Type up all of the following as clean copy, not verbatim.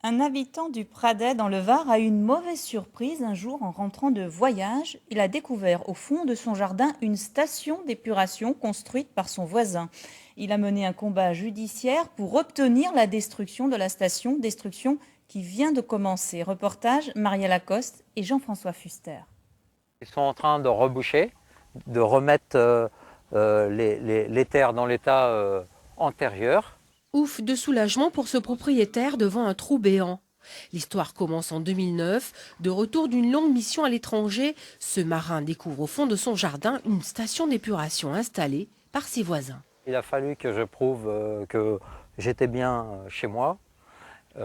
Un habitant du Pradet dans le Var a eu une mauvaise surprise un jour en rentrant de voyage. Il a découvert au fond de son jardin une station d'épuration construite par son voisin. Il a mené un combat judiciaire pour obtenir la destruction de la station, destruction qui vient de commencer. Reportage Maria Lacoste et Jean-François Fuster. Ils sont en train de reboucher, de remettre les terres dans l'état antérieur. Ouf de soulagement pour ce propriétaire devant un trou béant. L'histoire commence en 2009. De retour d'une longue mission à l'étranger, ce marin découvre au fond de son jardin une station d'épuration installée par ses voisins. Il a fallu que je prouve que j'étais bien chez moi. Ça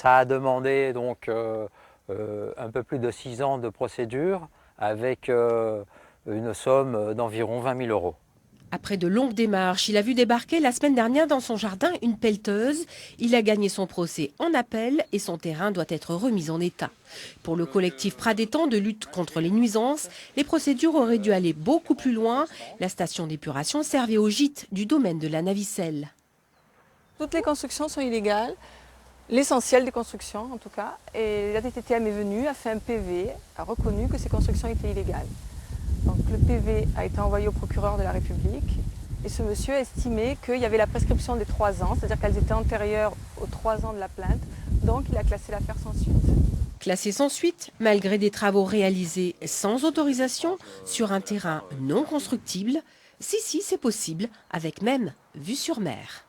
a demandé donc un peu plus de 6 ans de procédure avec une somme d'environ 20 000 €. Après de longues démarches, il a vu débarquer la semaine dernière dans son jardin une pelleteuse. Il a gagné son procès en appel et son terrain doit être remis en état. Pour le collectif pradétan de lutte contre les nuisances, les procédures auraient dû aller beaucoup plus loin. La station d'épuration servait au gîte du domaine de la Navicelle. Toutes les constructions sont illégales, l'essentiel des constructions en tout cas. Et la DTTM est venue, a fait un PV, a reconnu que ces constructions étaient illégales. Donc le PV a été envoyé au procureur de la République et ce monsieur a estimé qu'il y avait la prescription des 3 ans, c'est-à-dire qu'elles étaient antérieures aux 3 ans de la plainte, donc il a classé l'affaire sans suite. Classé sans suite, malgré des travaux réalisés sans autorisation sur un terrain non constructible, si c'est possible, avec même vue sur mer.